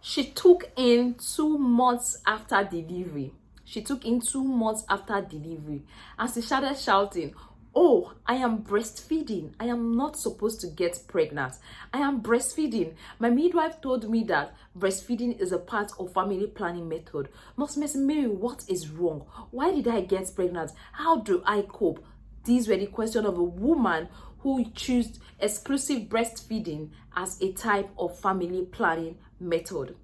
She took in 2 months after delivery. She took in 2 months after delivery and she started shouting, "Oh, I am breastfeeding. I am not supposed to get pregnant. I am breastfeeding. My midwife told me that breastfeeding is a part of family planning method. Miss Mary, what is wrong? Why did I get pregnant? How do I cope?" These were the questions of a woman who chose exclusive breastfeeding as a type of family planning method.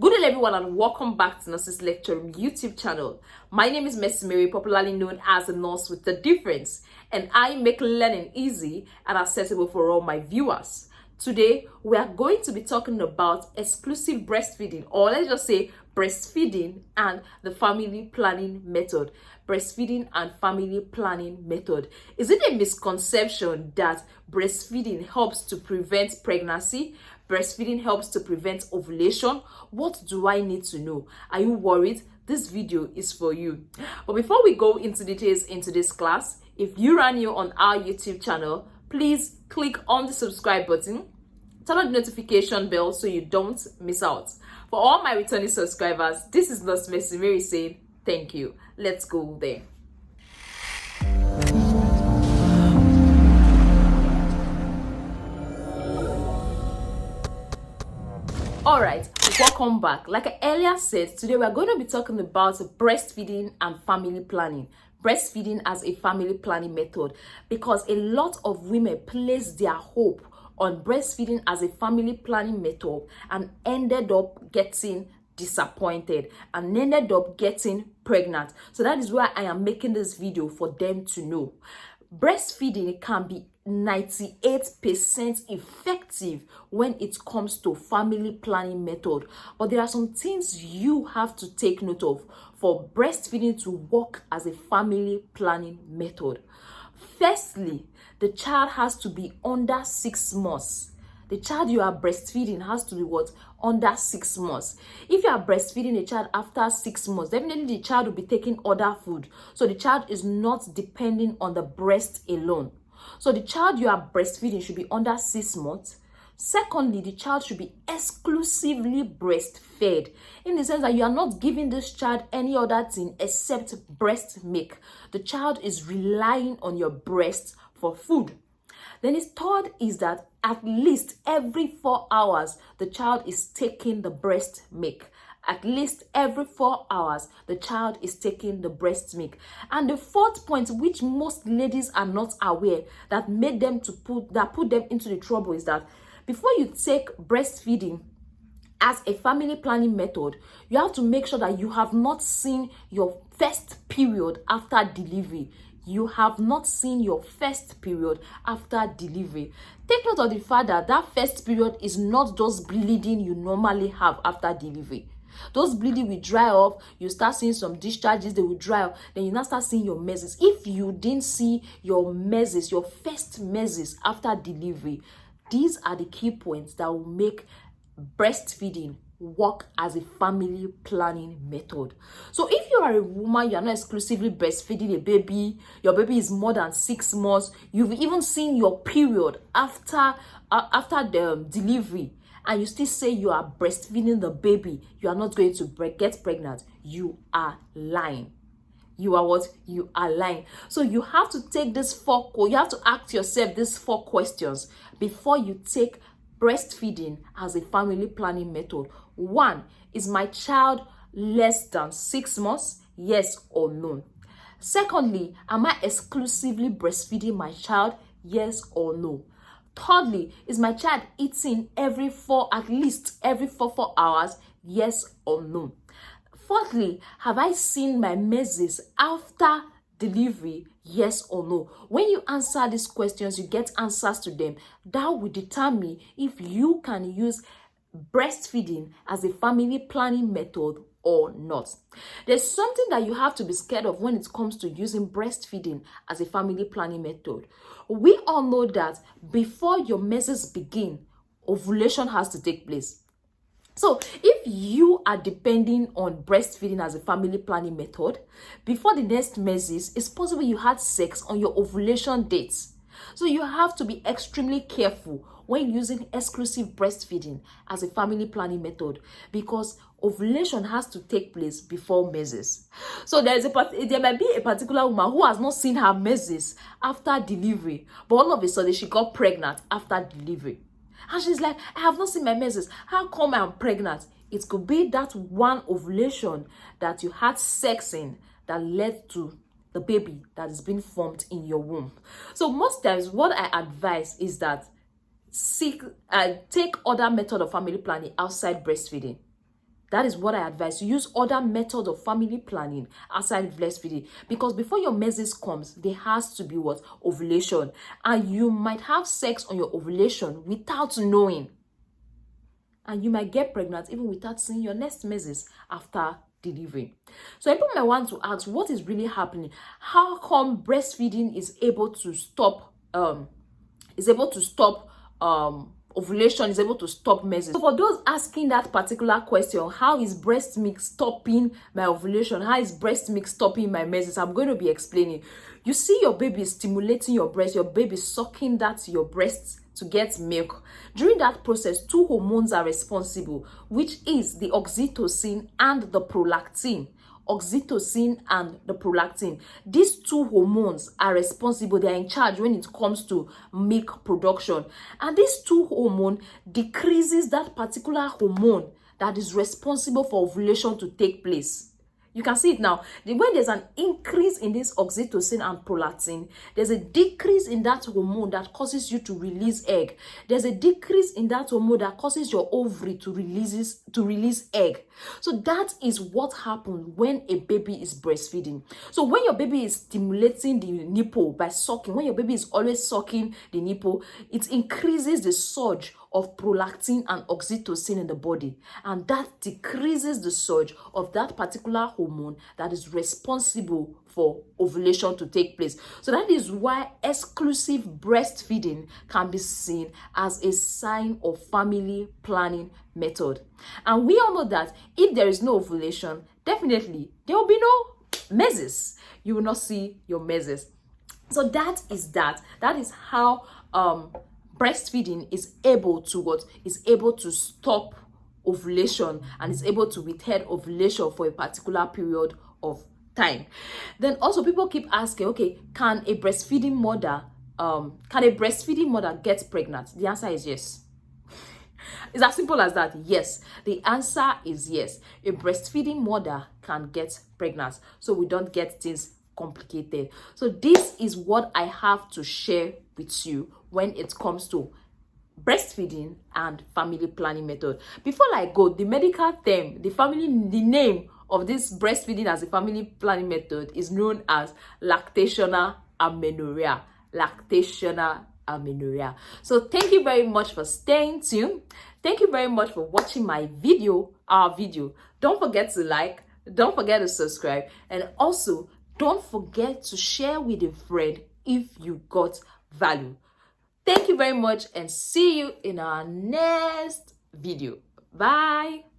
Good day everyone and welcome back to Nurses Lecture Room YouTube channel. My name is Miss Mary, popularly known as the Nurse with the Difference, and I make learning easy and accessible for all my viewers. Today, we are going to be talking about exclusive breastfeeding, or let's just say breastfeeding and the family planning method. Breastfeeding and family planning method. Is it a misconception that breastfeeding helps to prevent pregnancy? Breastfeeding helps to prevent ovulation? What do I need to know? Are you worried? This video is for you. But before we go into details into this class, if you are new on our YouTube channel, please click on the subscribe button, turn on the notification bell so you don't miss out. For all my returning subscribers, this is Nurse Miss Mary saying thank you. Let's go there. Alright, welcome back. Like I earlier said, today we are going to be talking about breastfeeding and family planning. Breastfeeding as a family planning method, because a lot of women place their hope on breastfeeding as a family planning method and ended up getting disappointed and ended up getting pregnant. So that is why I am making this video, for them to know. Breastfeeding can be 98% effective when it comes to family planning method, but there are some things you have to take note of for breastfeeding to work as a family planning method. Firstly, the child has to be under 6 months. The child you are breastfeeding has to be what? Under 6 months. If you are breastfeeding a child after 6 months, definitely the child will be taking other food. So the child is not depending on the breast alone. So the child you are breastfeeding should be under 6 months. Secondly, the child should be exclusively breastfed, in the sense that you are not giving this child any other thing except breast milk. The child is relying on your breast for food. Then his third is that at least every 4 hours, the child is taking the breast milk. At least every 4 hours, the child is taking the breast milk. And the fourth point, which most ladies are not aware, that made them put them into the trouble, is that before you take breastfeeding as a family planning method, you have to make sure that you have not seen your first period after delivery. You have not seen your first period after delivery. Take note of the fact that that first period is not just bleeding you normally have after delivery. Those bleeding will dry off, you start seeing some discharges, they will dry off, then you now start seeing your menses. If you didn't see your menses, your first menses after delivery, these are the key points that will make breastfeeding work as a family planning method. So if you are a woman, you are not exclusively breastfeeding a baby, your baby is more than 6 months, you've even seen your period after the delivery, and you still say you are breastfeeding the baby, you are not going to get pregnant, you are lying. You are what? You are lying. So you have to take you have to ask yourself these 4 questions before you take breastfeeding as a family planning method. 1, is my child less than 6 months? Yes or no? Secondly, am I exclusively breastfeeding my child? Yes or no? Thirdly, is my child eating at least every 4 hours? Yes or no? Fourthly, have I seen my menses after delivery? Yes or no? When you answer these questions, you get answers to them. That will determine if you can use breastfeeding as a family planning method or not. There's something that you have to be scared of when it comes to using breastfeeding as a family planning method. We all know that before your menses begin, ovulation has to take place. So if you are depending on breastfeeding as a family planning method, before the next menses, it's possible you had sex on your ovulation dates. So you have to be extremely careful when using exclusive breastfeeding as a family planning method, because ovulation has to take place before menses. So there might be a particular woman who has not seen her menses after delivery, but all of a sudden she got pregnant after delivery. And she's like, I have not seen my menses. How come I'm pregnant? It could be that one ovulation that you had sex in that led to the baby that is being formed in your womb. So most times what I advise is that take other method of family planning outside breastfeeding. That is what I advise. Use other methods of family planning outside breastfeeding, because before your menses comes, there has to be what? Ovulation. And you might have sex on your ovulation without knowing. And you might get pregnant even without seeing your next menses after delivery. So people might want to ask, what is really happening? How come breastfeeding is able to stop ovulation, is able to stop menses? So for those asking that particular question, how is breast milk stopping my ovulation? How is breast milk stopping my menses? I'm going to be explaining. You see your baby stimulating your breast, your baby sucking that your breasts to get milk. During that process, two hormones are responsible, which is the oxytocin and the prolactin. Oxytocin and the prolactin. These two hormones are responsible. They are in charge when it comes to milk production. And these two hormones decreases that particular hormone that is responsible for ovulation to take place. You can see it now. When there's an increase in this oxytocin and prolactin, there's a decrease in that hormone that causes you to release egg. There's a decrease in that hormone that causes your ovary to release egg. So that is what happens when a baby is breastfeeding. So when your baby is stimulating the nipple by sucking, when your baby is always sucking the nipple, it increases the surge of prolactin and oxytocin in the body, and that decreases the surge of that particular hormone that is responsible for ovulation to take place. So that is why exclusive breastfeeding can be seen as a sign of family planning method. And we all know that if there is no ovulation, definitely there will be no menses. You will not see your menses. So that is how breastfeeding is able to stop ovulation and is able to withhold ovulation for a particular period of time. Then also people keep asking, okay, can a breastfeeding mother get pregnant? The answer is yes. It's as simple as that. Yes, the answer is yes. A breastfeeding mother can get pregnant, so we don't get things complicated. So this is what I have to share with you when it comes to breastfeeding and family planning method. Before I go, the medical term, the name of this breastfeeding as a family planning method is known as lactational amenorrhea. Lactational amenorrhea. So thank you very much for staying tuned. Thank you very much for watching our video. Don't forget to like, don't forget to subscribe, and also don't forget to share with a friend if you got value. Thank you very much and see you in our next video. Bye.